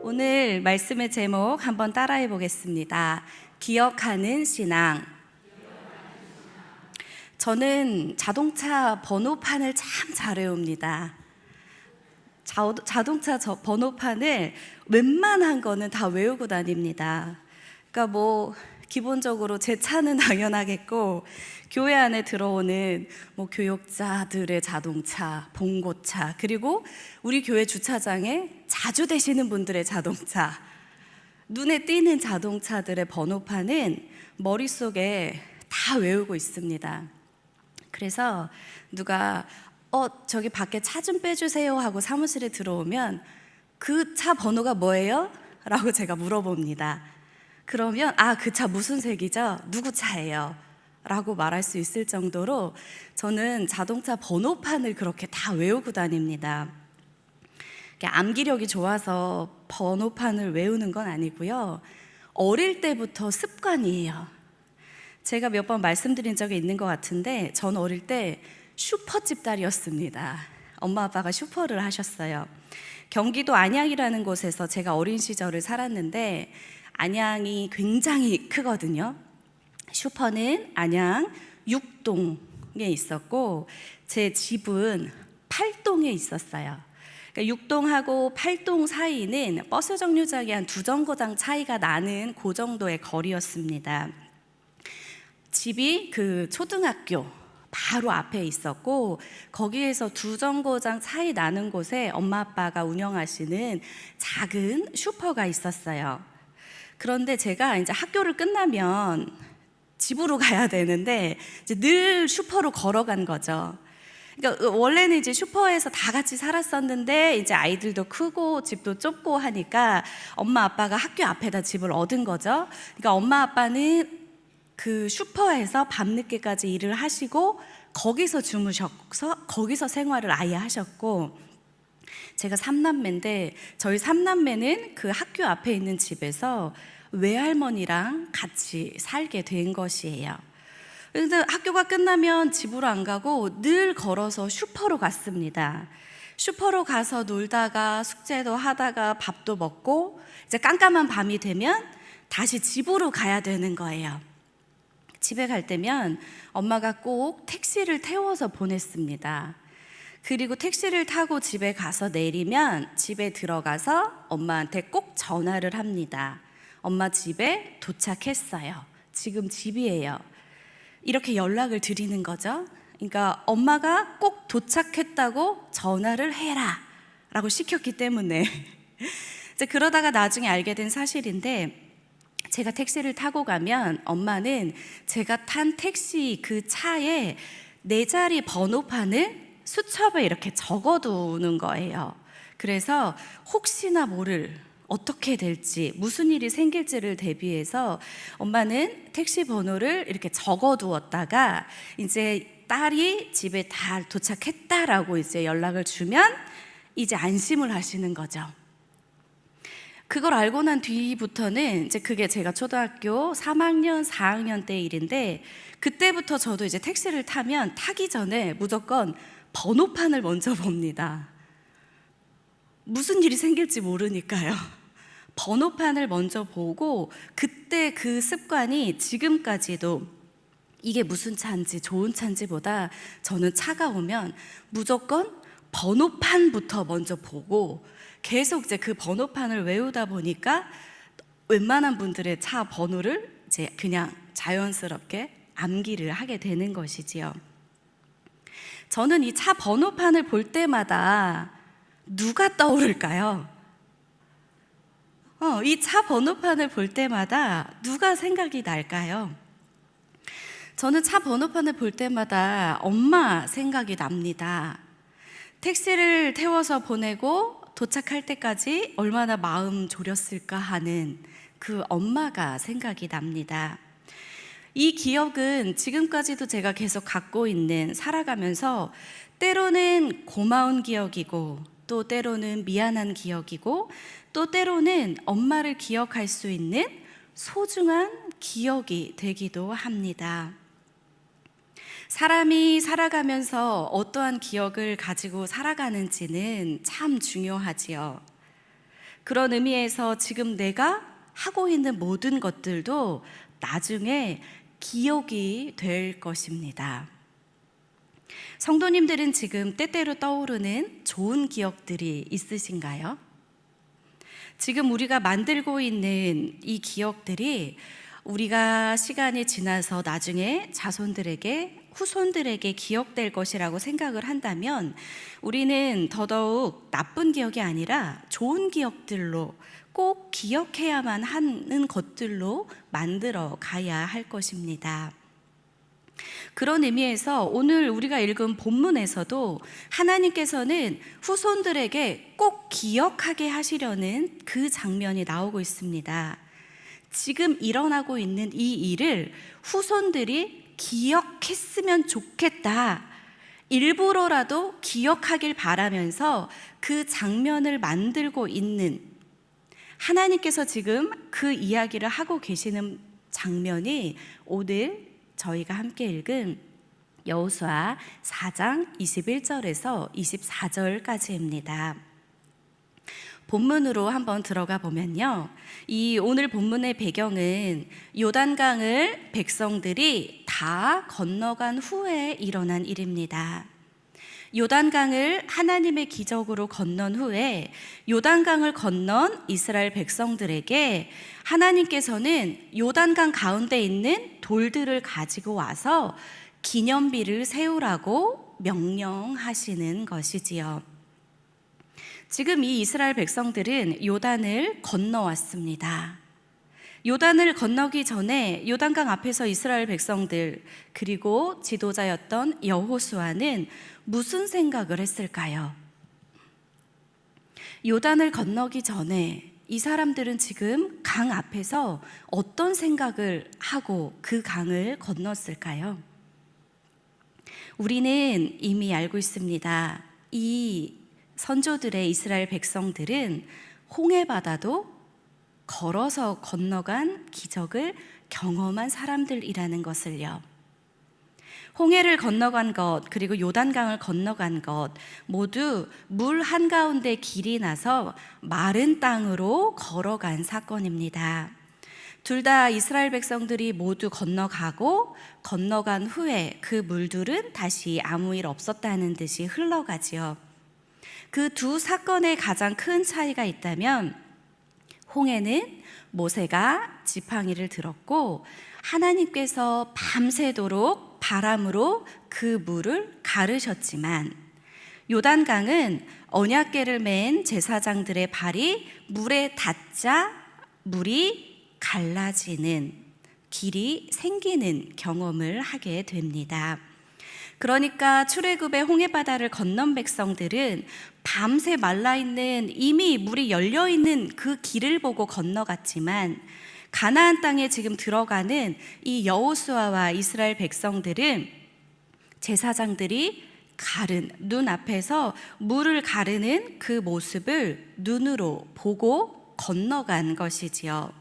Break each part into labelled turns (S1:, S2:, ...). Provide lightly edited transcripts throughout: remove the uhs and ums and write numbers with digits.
S1: 오늘 말씀의 제목 한번 따라해 보겠습니다. 기억하는 신앙. 저는 자동차 번호판을 참 잘 외웁니다. 자동차 번호판을 웬만한 거는 다 외우고 다닙니다. 그러니까 기본적으로 제 차는 당연하겠고, 교회 안에 들어오는 교역자들의 자동차, 봉고차, 그리고 우리 교회 주차장에 자주 되시는 분들의 자동차, 눈에 띄는 자동차들의 번호판은 머릿속에 다 외우고 있습니다. 그래서 누가 저기 밖에 차 좀 빼주세요 하고 사무실에 들어오면 그 차 번호가 뭐예요? 라고 제가 물어봅니다. 그러면 그 차 무슨 색이죠? 누구 차예요? 라고 말할 수 있을 정도로 저는 자동차 번호판을 그렇게 다 외우고 다닙니다. 암기력이 좋아서 번호판을 외우는 건 아니고요, 어릴 때부터 습관이에요. 제가 몇 번 말씀드린 적이 있는 것 같은데, 전 어릴 때 슈퍼집 딸이었습니다. 엄마 아빠가 슈퍼를 하셨어요. 경기도 안양이라는 곳에서 제가 어린 시절을 살았는데, 안양이 굉장히 크거든요. 슈퍼는 안양 6동에 있었고, 제 집은 8동에 있었어요. 그러니까 6동하고 8동 사이는 버스 정류장이 한 2정거장 차이가 나는 그 정도의 거리였습니다. 집이 그 초등학교 바로 앞에 있었고, 거기에서 2정거장 차이 나는 곳에 엄마 아빠가 운영하시는 작은 슈퍼가 있었어요. 그런데 제가 이제 학교를 끝나면 집으로 가야 되는데 이제 늘 슈퍼로 걸어간 거죠. 그러니까 원래는 이제 슈퍼에서 다 같이 살았었는데, 이제 아이들도 크고 집도 좁고 하니까 엄마 아빠가 학교 앞에다 집을 얻은 거죠. 그러니까 엄마 아빠는 그 슈퍼에서 밤늦게까지 일을 하시고 거기서 주무셔서 거기서 생활을 아예 하셨고, 제가 3남매인데 저희 3남매는 그 학교 앞에 있는 집에서 외할머니랑 같이 살게 된 것이에요. 그래서 학교가 끝나면 집으로 안 가고 늘 걸어서 슈퍼로 갔습니다. 슈퍼로 가서 놀다가 숙제도 하다가 밥도 먹고, 이제 깜깜한 밤이 되면 다시 집으로 가야 되는 거예요. 집에 갈 때면 엄마가 꼭 택시를 태워서 보냈습니다. 그리고 택시를 타고 집에 가서 내리면 집에 들어가서 엄마한테 꼭 전화를 합니다. 엄마 집에 도착했어요. 지금 집이에요. 이렇게 연락을 드리는 거죠. 그러니까 엄마가 꼭 도착했다고 전화를 해라 라고 시켰기 때문에 이제 그러다가 나중에 알게 된 사실인데, 제가 택시를 타고 가면 엄마는 제가 탄 택시 그 차에 4자리 번호판을 수첩에 이렇게 적어두는 거예요. 그래서 혹시나 모를 어떻게 될지, 무슨 일이 생길지를 대비해서 엄마는 택시 번호를 이렇게 적어두었다가 이제 딸이 집에 다 도착했다라고 이제 연락을 주면 이제 안심을 하시는 거죠. 그걸 알고 난 뒤부터는 이제 그게 제가 초등학교 3학년, 4학년 때 일인데, 그때부터 저도 이제 택시를 타면 타기 전에 무조건 번호판을 먼저 봅니다. 무슨 일이 생길지 모르니까요. 번호판을 먼저 보고, 그때 그 습관이 지금까지도, 이게 무슨 차인지 좋은 차인지보다 저는 차가 오면 무조건 번호판부터 먼저 보고 계속 이제 그 번호판을 외우다 보니까 웬만한 분들의 차 번호를 이제 그냥 자연스럽게 암기를 하게 되는 것이지요. 저는 이 차 번호판을 볼 때마다 누가 떠오를까요? 이 차 번호판을 볼 때마다 누가 생각이 날까요? 저는 차 번호판을 볼 때마다 엄마 생각이 납니다. 택시를 태워서 보내고 도착할 때까지 얼마나 마음 졸였을까 하는 그 엄마가 생각이 납니다. 이 기억은 지금까지도 제가 계속 갖고 있는, 살아가면서 때로는 고마운 기억이고, 또 때로는 미안한 기억이고, 또 때로는 엄마를 기억할 수 있는 소중한 기억이 되기도 합니다. 사람이 살아가면서 어떠한 기억을 가지고 살아가는지는 참 중요하지요. 그런 의미에서 지금 내가 하고 있는 모든 것들도 나중에 기억이 될 것입니다. 성도님들은 지금 때때로 떠오르는 좋은 기억들이 있으신가요? 지금 우리가 만들고 있는 이 기억들이 우리가 시간이 지나서 나중에 자손들에게, 후손들에게 기억될 것이라고 생각을 한다면 우리는 더더욱 나쁜 기억이 아니라 좋은 기억들로, 꼭 기억해야만 하는 것들로 만들어 가야 할 것입니다. 그런 의미에서 오늘 우리가 읽은 본문에서도 하나님께서는 후손들에게 꼭 기억하게 하시려는 그 장면이 나오고 있습니다. 지금 일어나고 있는 이 일을 후손들이 기억했으면 좋겠다, 일부러라도 기억하길 바라면서 그 장면을 만들고 있는, 하나님께서 지금 그 이야기를 하고 계시는 장면이 오늘 저희가 함께 읽은 여호수아 4장 21절에서 24절까지입니다. 본문으로 한번 들어가 보면요, 이 오늘 본문의 배경은 요단강을 백성들이 다 건너간 후에 일어난 일입니다. 요단강을 하나님의 기적으로 건넌 후에 요단강을 건넌 이스라엘 백성들에게 하나님께서는 요단강 가운데 있는 돌들을 가지고 와서 기념비를 세우라고 명령하시는 것이지요. 지금 이 이스라엘 백성들은 요단을 건너왔습니다. 요단을 건너기 전에 요단강 앞에서 이스라엘 백성들, 그리고 지도자였던 여호수아는 무슨 생각을 했을까요? 요단을 건너기 전에 이 사람들은 지금 강 앞에서 어떤 생각을 하고 그 강을 건넜을까요? 우리는 이미 알고 있습니다. 이 선조들의 이스라엘 백성들은 홍해바다도 걸어서 건너간 기적을 경험한 사람들이라는 것을요. 홍해를 건너간 것, 그리고 요단강을 건너간 것 모두 물 한가운데 길이 나서 마른 땅으로 걸어간 사건입니다. 둘 다 이스라엘 백성들이 모두 건너가고 건너간 후에 그 물들은 다시 아무 일 없었다는 듯이 흘러가지요. 그 두 사건의 가장 큰 차이가 있다면, 홍해는 모세가 지팡이를 들었고 하나님께서 밤새도록 바람으로 그 물을 가르셨지만, 요단강은 언약궤를 맨 제사장들의 발이 물에 닿자 물이 갈라지는, 길이 생기는 경험을 하게 됩니다. 그러니까 출애굽의 홍해바다를 건넌 백성들은 밤새 말라있는, 이미 물이 열려있는 그 길을 보고 건너갔지만, 가나안 땅에 지금 들어가는 이 여호수아와 이스라엘 백성들은 제사장들이 눈앞에서 물을 가르는 그 모습을 눈으로 보고 건너간 것이지요.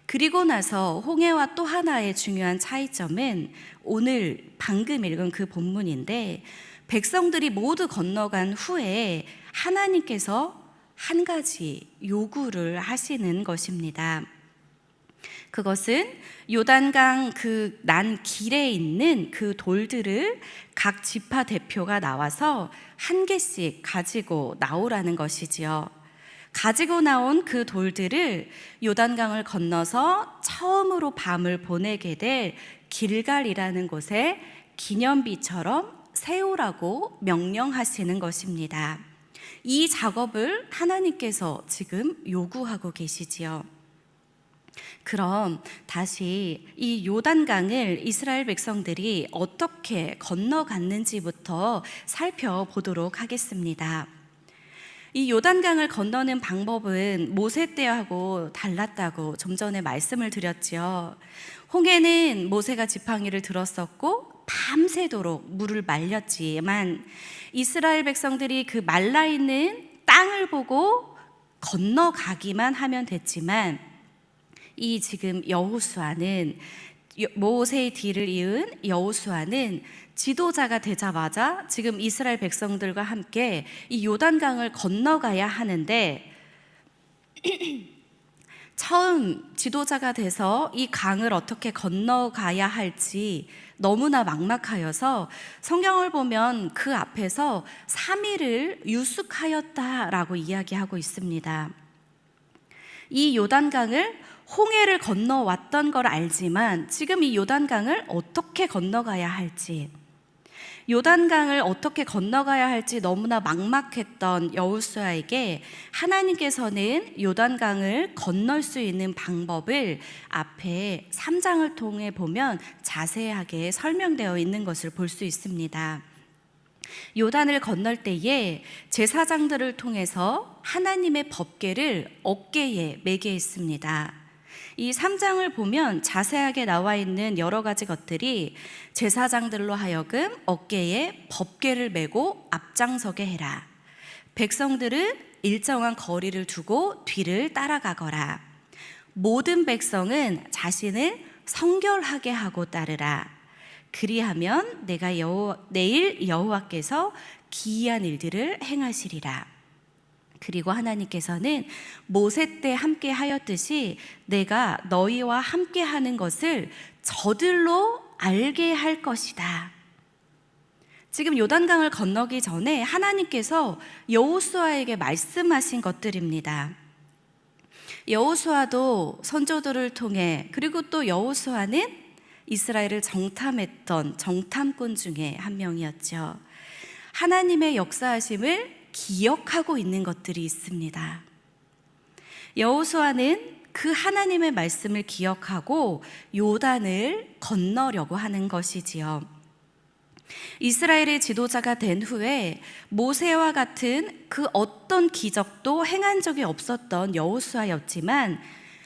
S1: 그리고 나서 홍해와 또 하나의 중요한 차이점은 오늘 방금 읽은 그 본문인데, 백성들이 모두 건너간 후에 하나님께서 한 가지 요구를 하시는 것입니다. 그것은 요단강 그 난 길에 있는 그 돌들을 각 지파 대표가 나와서 한 개씩 가지고 나오라는 것이지요. 가지고 나온 그 돌들을 요단강을 건너서 처음으로 밤을 보내게 될 길갈이라는 곳에 기념비처럼 세우라고 명령하시는 것입니다. 이 작업을 하나님께서 지금 요구하고 계시지요. 그럼 다시 이 요단강을 이스라엘 백성들이 어떻게 건너갔는지부터 살펴보도록 하겠습니다. 이 요단강을 건너는 방법은 모세 때하고 달랐다고 좀 전에 말씀을 드렸지요. 홍해는 모세가 지팡이를 들었었고 밤새도록 물을 말렸지만, 이스라엘 백성들이 그 말라있는 땅을 보고 건너가기만 하면 됐지만, 이 지금 여호수아는, 모세의 뒤를 이은 여호수아는 지도자가 되자마자 지금 이스라엘 백성들과 함께 이 요단강을 건너가야 하는데, 처음 지도자가 돼서 이 강을 어떻게 건너가야 할지 너무나 막막하여서 성경을 보면 그 앞에서 3일을 유숙하였다라고 이야기하고 있습니다. 이 요단강을 홍해를 건너왔던 걸 알지만 지금 이 요단강을 어떻게 건너가야 할지, 요단강을 어떻게 건너가야 할지 너무나 막막했던 여호수아에게 하나님께서는 요단강을 건널 수 있는 방법을 앞에 3장을 통해 보면 자세하게 설명되어 있는 것을 볼 수 있습니다. 요단을 건널 때에 제사장들을 통해서 하나님의 법궤를 어깨에 매게 했습니다. 이 3장을 보면 자세하게 나와 있는 여러 가지 것들이 제사장들로 하여금 어깨에 법궤를 메고 앞장서게 해라. 백성들은 일정한 거리를 두고 뒤를 따라가거라. 모든 백성은 자신을 성결하게 하고 따르라. 그리하면 내가 내일 여호와께서 기이한 일들을 행하시리라. 그리고 하나님께서는 모세 때 함께 하였듯이 내가 너희와 함께 하는 것을 저들로 알게 할 것이다. 지금 요단강을 건너기 전에 하나님께서 여호수아에게 말씀하신 것들입니다. 여호수아도 선조들을 통해, 그리고 또 여호수아는 이스라엘을 정탐했던 정탐꾼 중에 한 명이었죠. 하나님의 역사하심을 기억하고 있는 것들이 있습니다. 여호수아는 그 하나님의 말씀을 기억하고 요단을 건너려고 하는 것이지요. 이스라엘의 지도자가 된 후에 모세와 같은 그 어떤 기적도 행한 적이 없었던 여호수아였지만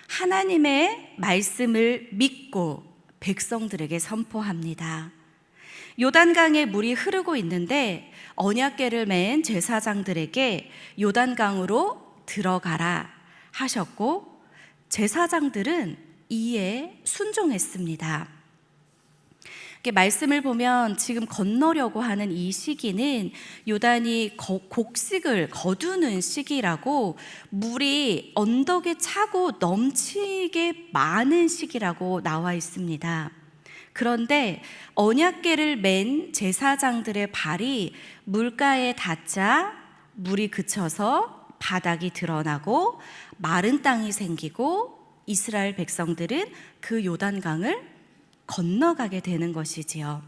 S1: 하나님의 말씀을 믿고 백성들에게 선포합니다. 요단강에 물이 흐르고 있는데 언약궤를 맨 제사장들에게 요단강으로 들어가라 하셨고, 제사장들은 이에 순종했습니다. 말씀을 보면 지금 건너려고 하는 이 시기는 요단이 곡식을 거두는 시기라고, 물이 언덕에 차고 넘치게 많은 시기라고 나와 있습니다. 그런데 언약궤를 맨 제사장들의 발이 물가에 닿자 물이 그쳐서 바닥이 드러나고 마른 땅이 생기고 이스라엘 백성들은 그 요단강을 건너가게 되는 것이지요.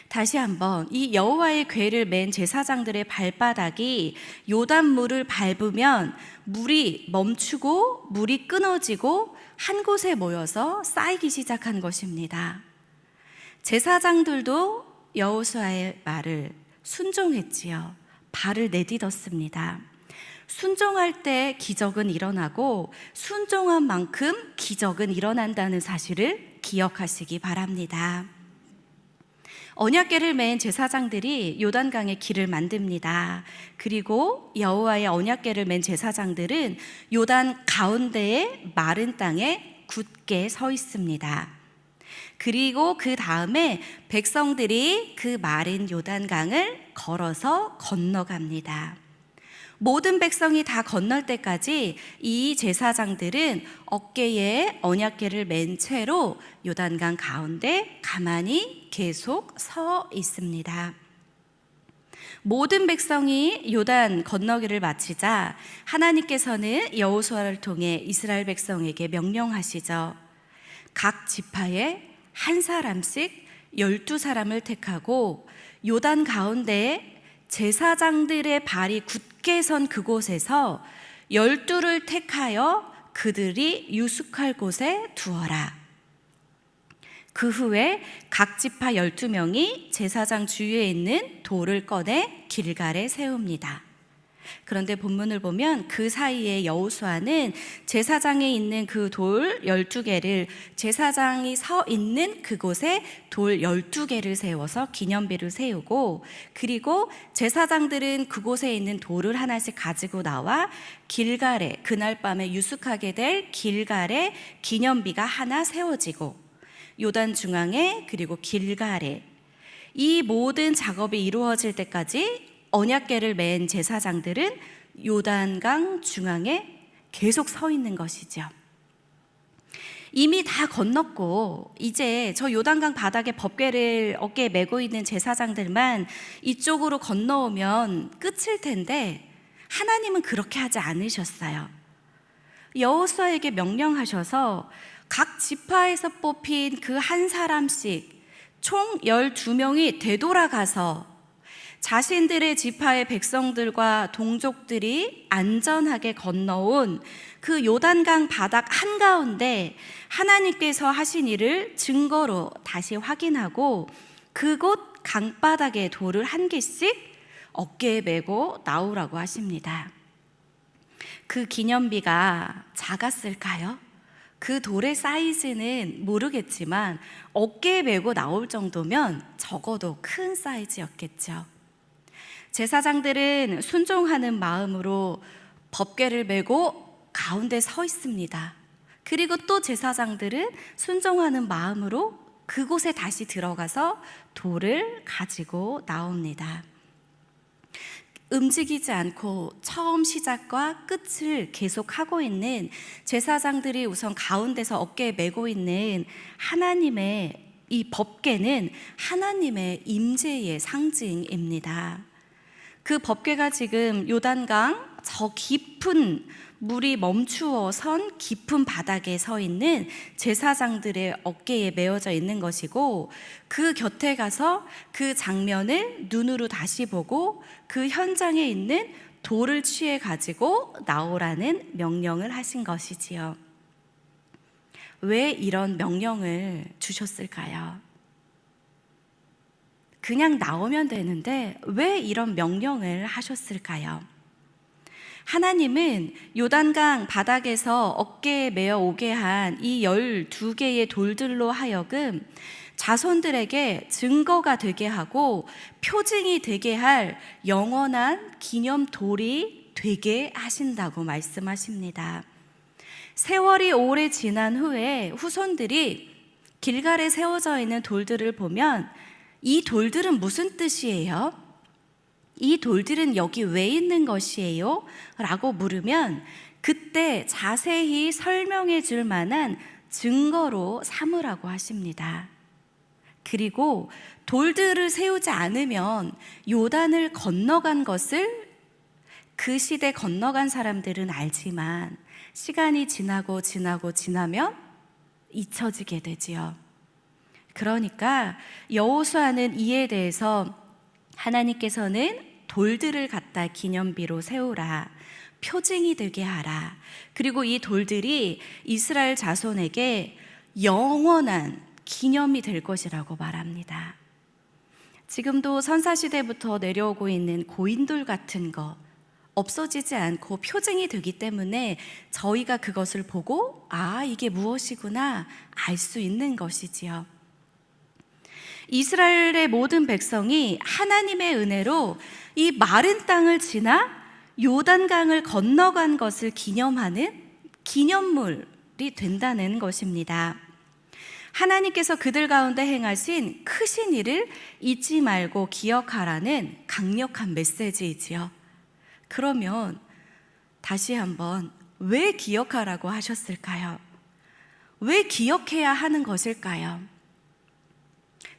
S1: 다시 한번, 이 여호와의 궤를 맨 제사장들의 발바닥이 요단물을 밟으면 물이 멈추고 물이 끊어지고 한 곳에 모여서 쌓이기 시작한 것입니다. 제사장들도 여호수아의 말을 순종했지요. 발을 내딛었습니다. 순종할 때 기적은 일어나고 순종한 만큼 기적은 일어난다는 사실을 기억하시기 바랍니다. 언약궤를 맨 제사장들이 요단강에 길을 만듭니다. 그리고 여호와의 언약궤를 맨 제사장들은 요단 가운데의 마른 땅에 굳게 서 있습니다. 그리고 그 다음에 백성들이 그 마른 요단강을 걸어서 건너갑니다. 모든 백성이 다 건널 때까지 이 제사장들은 어깨에 언약궤를 맨 채로 요단강 가운데 가만히 계속 서 있습니다. 모든 백성이 요단 건너기를 마치자 하나님께서는 여호수아를 통해 이스라엘 백성에게 명령하시죠. 각 지파에 한 사람씩 12사람을 택하고 요단 가운데 제사장들의 발이 굳게 선 그곳에서 12를 택하여 그들이 유숙할 곳에 두어라. 그 후에 각 지파 12명이 제사장 주위에 있는 돌을 꺼내 길갈에 세웁니다. 그런데 본문을 보면 그 사이에 여호수아는 제사장에 있는 그 돌 12개를 제사장이 서 있는 그곳에 돌 12개를 세워서 기념비를 세우고, 그리고 제사장들은 그곳에 있는 돌을 하나씩 가지고 나와 길갈에, 그날 밤에 유숙하게 될 길갈에 기념비가 하나 세워지고, 요단 중앙에 그리고 길갈에, 이 모든 작업이 이루어질 때까지 언약궤를 맨 제사장들은 요단강 중앙에 계속 서 있는 것이죠. 이미 다 건넜고 이제 저 요단강 바닥에 법궤를 어깨에 메고 있는 제사장들만 이쪽으로 건너오면 끝일 텐데 하나님은 그렇게 하지 않으셨어요. 여호수아에게 명령하셔서 각 지파에서 뽑힌 그 한 사람씩 총 12명이 되돌아가서 자신들의 지파의 백성들과 동족들이 안전하게 건너온 그 요단강 바닥 한가운데 하나님께서 하신 일을 증거로 다시 확인하고 그곳 강바닥에 돌을 한 개씩 어깨에 메고 나오라고 하십니다. 그 기념비가 작았을까요? 그 돌의 사이즈는 모르겠지만 어깨에 메고 나올 정도면 적어도 큰 사이즈였겠죠. 제사장들은 순종하는 마음으로 법궤를 메고 가운데 서 있습니다. 그리고 또 제사장들은 순종하는 마음으로 그곳에 다시 들어가서 돌을 가지고 나옵니다. 움직이지 않고 처음 시작과 끝을 계속하고 있는 제사장들이 우선 가운데서 어깨에 메고 있는 하나님의 이 법궤는 하나님의 임재의 상징입니다. 그 법궤가 지금 요단강 저 깊은 물이 멈추어 선 깊은 바닥에 서 있는 제사장들의 어깨에 메어져 있는 것이고, 그 곁에 가서 그 장면을 눈으로 다시 보고 그 현장에 있는 돌을 취해 가지고 나오라는 명령을 하신 것이지요. 왜 이런 명령을 주셨을까요? 그냥 나오면 되는데 왜 이런 명령을 하셨을까요? 하나님은 요단강 바닥에서 어깨에 메어 오게 한 이 12개의 돌들로 하여금 자손들에게 증거가 되게 하고 표징이 되게 할 영원한 기념돌이 되게 하신다고 말씀하십니다. 세월이 오래 지난 후에 후손들이 길갈에 세워져 있는 돌들을 보면 이 돌들은 무슨 뜻이에요? 이 돌들은 여기 왜 있는 것이에요? 라고 물으면 그때 자세히 설명해 줄 만한 증거로 삼으라고 하십니다. 그리고 돌들을 세우지 않으면 요단을 건너간 것을 그 시대 건너간 사람들은 알지만 시간이 지나면 잊혀지게 되지요. 그러니까 여호수아는 이에 대해서 하나님께서는 돌들을 갖다 기념비로 세우라, 표징이 되게 하라, 그리고 이 돌들이 이스라엘 자손에게 영원한 기념이 될 것이라고 말합니다. 지금도 선사시대부터 내려오고 있는 고인돌 같은 거 없어지지 않고 표징이 되기 때문에 저희가 그것을 보고 이게 무엇이구나 알 수 있는 것이지요. 이스라엘의 모든 백성이 하나님의 은혜로 이 마른 땅을 지나 요단강을 건너간 것을 기념하는 기념물이 된다는 것입니다. 하나님께서 그들 가운데 행하신 크신 일을 잊지 말고 기억하라는 강력한 메시지이지요. 그러면 다시 한번 왜 기억하라고 하셨을까요? 왜 기억해야 하는 것일까요?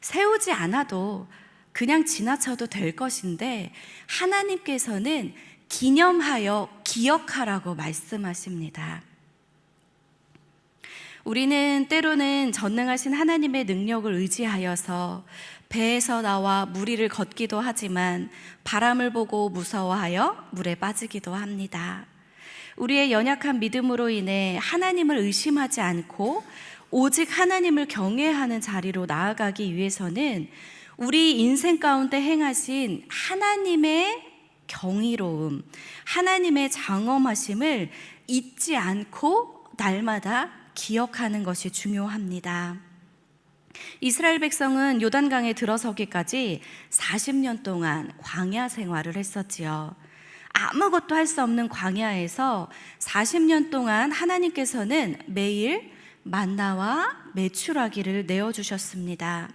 S1: 세우지 않아도 그냥 지나쳐도 될 것인데 하나님께서는 기념하여 기억하라고 말씀하십니다. 우리는 때로는 전능하신 하나님의 능력을 의지하여서 배에서 나와 물 위를 걷기도 하지만 바람을 보고 무서워하여 물에 빠지기도 합니다. 우리의 연약한 믿음으로 인해 하나님을 의심하지 않고 오직 하나님을 경외하는 자리로 나아가기 위해서는 우리 인생 가운데 행하신 하나님의 경이로움, 하나님의 장엄하심을 잊지 않고 날마다 기억하는 것이 중요합니다. 이스라엘 백성은 요단강에 들어서기까지 40년 동안 광야 생활을 했었지요. 아무것도 할 수 없는 광야에서 40년 동안 하나님께서는 매일 만나와 메추라기를 내어주셨습니다.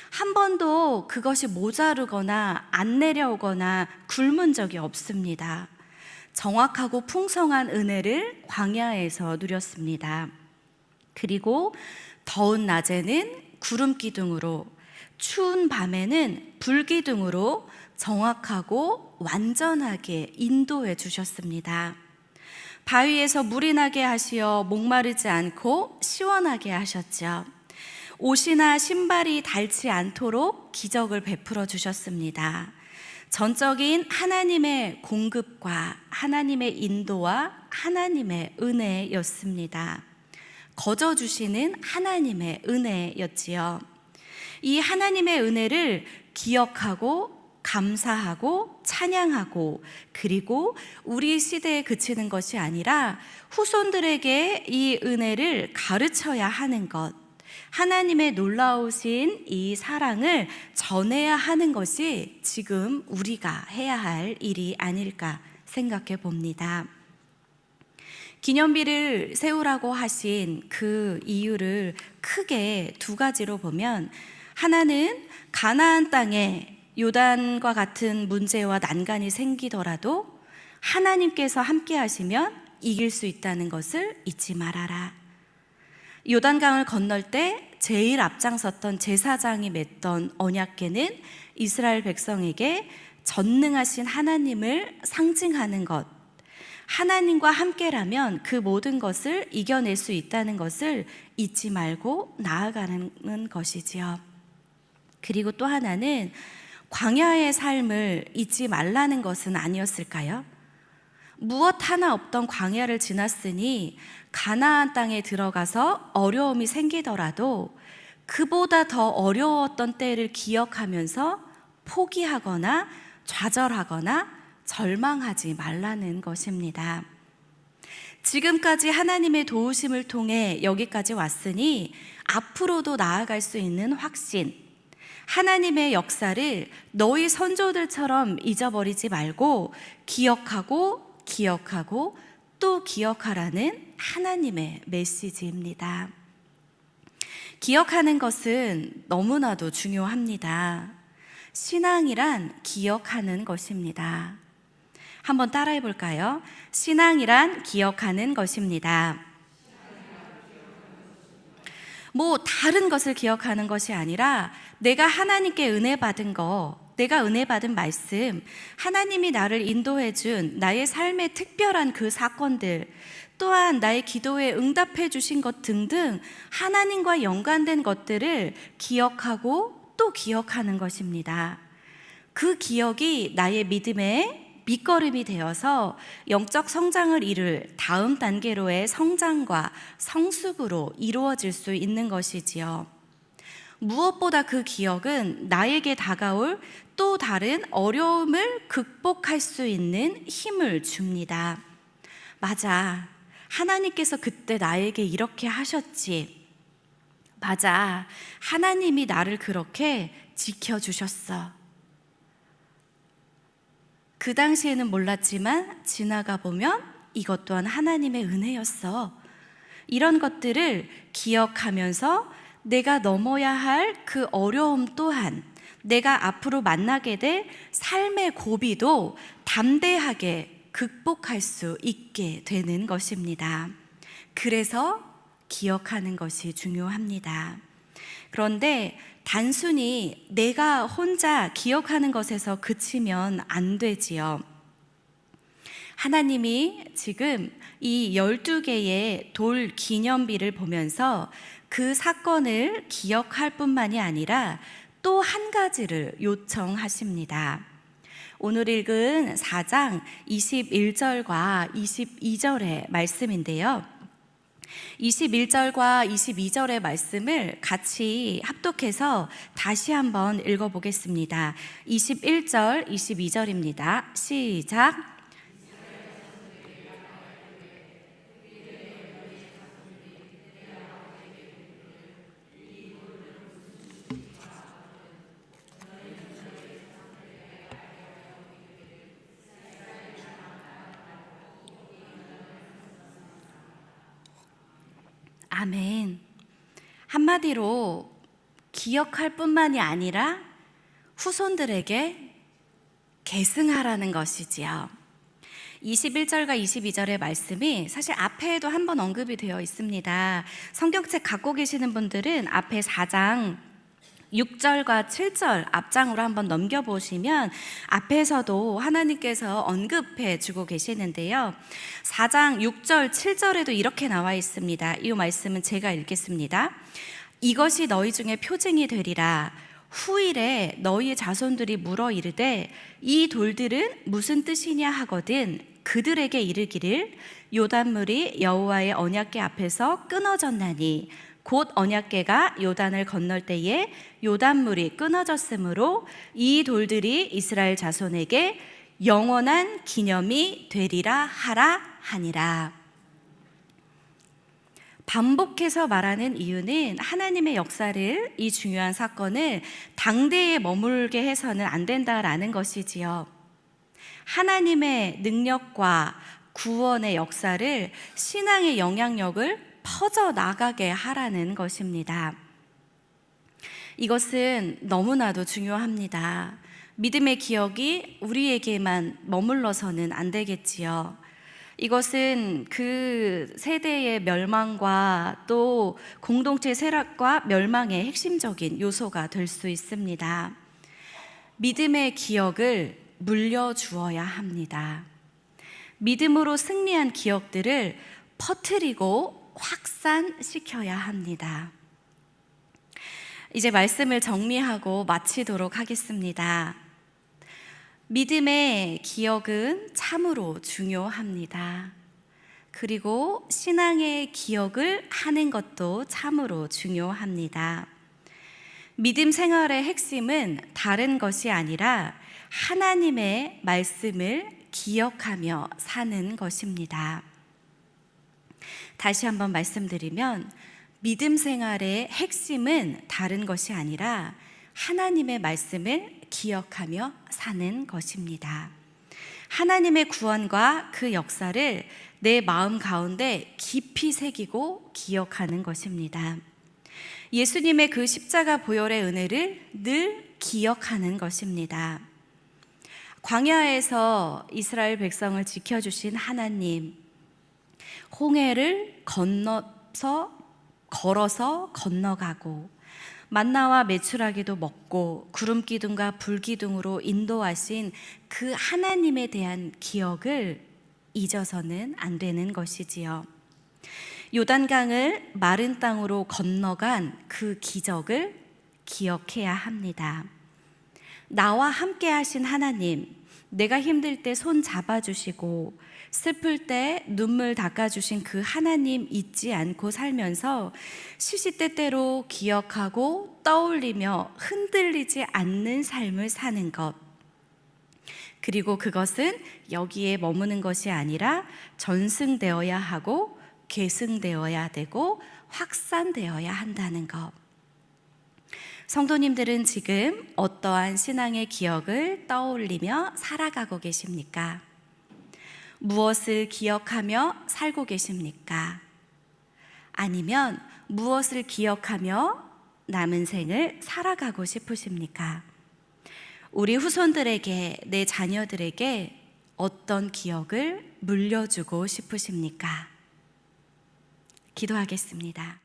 S1: 한 번도 그것이 모자르거나 안 내려오거나 굶은 적이 없습니다. 정확하고 풍성한 은혜를 광야에서 누렸습니다. 그리고 더운 낮에는 구름 기둥으로, 추운 밤에는 불 기둥으로 정확하고 완전하게 인도해 주셨습니다. 바위에서 물이 나게 하시어 목마르지 않고 시원하게 하셨죠. 옷이나 신발이 닳지 않도록 기적을 베풀어 주셨습니다. 전적인 하나님의 공급과 하나님의 인도와 하나님의 은혜였습니다. 거저 주시는 하나님의 은혜였지요. 이 하나님의 은혜를 기억하고 감사하고 찬양하고, 그리고 우리 시대에 그치는 것이 아니라 후손들에게 이 은혜를 가르쳐야 하는 것, 하나님의 놀라우신 이 사랑을 전해야 하는 것이 지금 우리가 해야 할 일이 아닐까 생각해 봅니다. 기념비를 세우라고 하신 그 이유를 크게 두 가지로 보면, 하나는 가나안 땅에 요단과 같은 문제와 난간이 생기더라도 하나님께서 함께 하시면 이길 수 있다는 것을 잊지 말아라. 요단강을 건널 때 제일 앞장섰던 제사장이 맺던 언약궤는 이스라엘 백성에게 전능하신 하나님을 상징하는 것, 하나님과 함께라면 그 모든 것을 이겨낼 수 있다는 것을 잊지 말고 나아가는 것이지요. 그리고 또 하나는 광야의 삶을 잊지 말라는 것은 아니었을까요? 무엇 하나 없던 광야를 지났으니 가나안 땅에 들어가서 어려움이 생기더라도 그보다 더 어려웠던 때를 기억하면서 포기하거나 좌절하거나 절망하지 말라는 것입니다. 지금까지 하나님의 도우심을 통해 여기까지 왔으니 앞으로도 나아갈 수 있는 확신, 하나님의 역사를 너희 선조들처럼 잊어버리지 말고 기억하고 기억하고 또 기억하라는 하나님의 메시지입니다. 기억하는 것은 너무나도 중요합니다. 신앙이란 기억하는 것입니다. 한번 따라해 볼까요? 신앙이란 기억하는 것입니다. 뭐 다른 것을 기억하는 것이 아니라 내가 하나님께 은혜 받은 거, 내가 은혜 받은 말씀, 하나님이 나를 인도해 준 나의 삶의 특별한 그 사건들, 또한 나의 기도에 응답해 주신 것 등등 하나님과 연관된 것들을 기억하고 또 기억하는 것입니다. 그 기억이 나의 믿음의 밑거름이 되어서 영적 성장을 이룰 다음 단계로의 성장과 성숙으로 이루어질 수 있는 것이지요. 무엇보다 그 기억은 나에게 다가올 또 다른 어려움을 극복할 수 있는 힘을 줍니다. 맞아, 하나님께서 그때 나에게 이렇게 하셨지. 맞아, 하나님이 나를 그렇게 지켜주셨어. 그 당시에는 몰랐지만 지나가 보면 이것 또한 하나님의 은혜였어. 이런 것들을 기억하면서 내가 넘어야 할 그 어려움 또한, 내가 앞으로 만나게 될 삶의 고비도 담대하게 극복할 수 있게 되는 것입니다. 그래서 기억하는 것이 중요합니다. 그런데 단순히 내가 혼자 기억하는 것에서 그치면 안 되지요. 하나님이 지금 이 12개의 돌 기념비를 보면서 그 사건을 기억할 뿐만이 아니라 또 한 가지를 요청하십니다. 오늘 읽은 4장 21절과 22절의 말씀인데요. 21절과 22절의 말씀을 같이 합독해서 다시 한번 읽어보겠습니다. 21절, 22절입니다. 시작. 아멘. 한마디로 기억할 뿐만이 아니라 후손들에게 계승하라는 것이지요. 21절과 22절의 말씀이 사실 앞에도 한번 언급이 되어 있습니다. 성경책 갖고 계시는 분들은 앞에 4장 6절과 7절 앞장으로 한번 넘겨보시면 앞에서도 하나님께서 언급해 주고 계시는데요. 4장 6절 7절에도 이렇게 나와 있습니다. 이 말씀은 제가 읽겠습니다. 이것이 너희 중에 표징이 되리라. 후일에 너희의 자손들이 물어 이르되 이 돌들은 무슨 뜻이냐 하거든 그들에게 이르기를 요단물이 여호와의 언약궤 앞에서 끊어졌나니 곧 언약궤가 요단을 건널 때에 요단물이 끊어졌으므로 이 돌들이 이스라엘 자손에게 영원한 기념이 되리라 하라 하니라. 반복해서 말하는 이유는 하나님의 역사를, 이 중요한 사건을 당대에 머물게 해서는 안 된다라는 것이지요. 하나님의 능력과 구원의 역사를, 신앙의 영향력을 퍼져나가게 하라는 것입니다. 이것은 너무나도 중요합니다. 믿음의 기억이 우리에게만 머물러서는 안 되겠지요. 이것은 그 세대의 멸망과 또 공동체 쇠락과 멸망의 핵심적인 요소가 될 수 있습니다. 믿음의 기억을 물려주어야 합니다. 믿음으로 승리한 기억들을 퍼뜨리고 확산시켜야 합니다. 이제 말씀을 정리하고 마치도록 하겠습니다. 믿음의 기억은 참으로 중요합니다. 그리고 신앙의 기억을 하는 것도 참으로 중요합니다. 믿음 생활의 핵심은 다른 것이 아니라 하나님의 말씀을 기억하며 사는 것입니다. 다시 한번 말씀드리면 믿음 생활의 핵심은 다른 것이 아니라 하나님의 말씀을 기억하며 사는 것입니다. 하나님의 구원과 그 역사를 내 마음 가운데 깊이 새기고 기억하는 것입니다. 예수님의 그 십자가 보혈의 은혜를 늘 기억하는 것입니다. 광야에서 이스라엘 백성을 지켜주신 하나님, 홍해를 걸어서 건너가고 만나와 메추라기도 먹고 구름 기둥과 불 기둥으로 인도하신 그 하나님에 대한 기억을 잊어서는 안 되는 것이지요. 요단강을 마른 땅으로 건너간 그 기적을 기억해야 합니다. 나와 함께 하신 하나님, 내가 힘들 때 손 잡아주시고 슬플 때 눈물 닦아주신 그 하나님 잊지 않고 살면서 시시때때로 기억하고 떠올리며 흔들리지 않는 삶을 사는 것. 그리고 그것은 여기에 머무는 것이 아니라 전승되어야 하고 계승되어야 되고 확산되어야 한다는 것. 성도님들은 지금 어떠한 신앙의 기억을 떠올리며 살아가고 계십니까? 무엇을 기억하며 살고 계십니까? 아니면 무엇을 기억하며 남은 생을 살아가고 싶으십니까? 우리 후손들에게, 내 자녀들에게 어떤 기억을 물려주고 싶으십니까? 기도하겠습니다.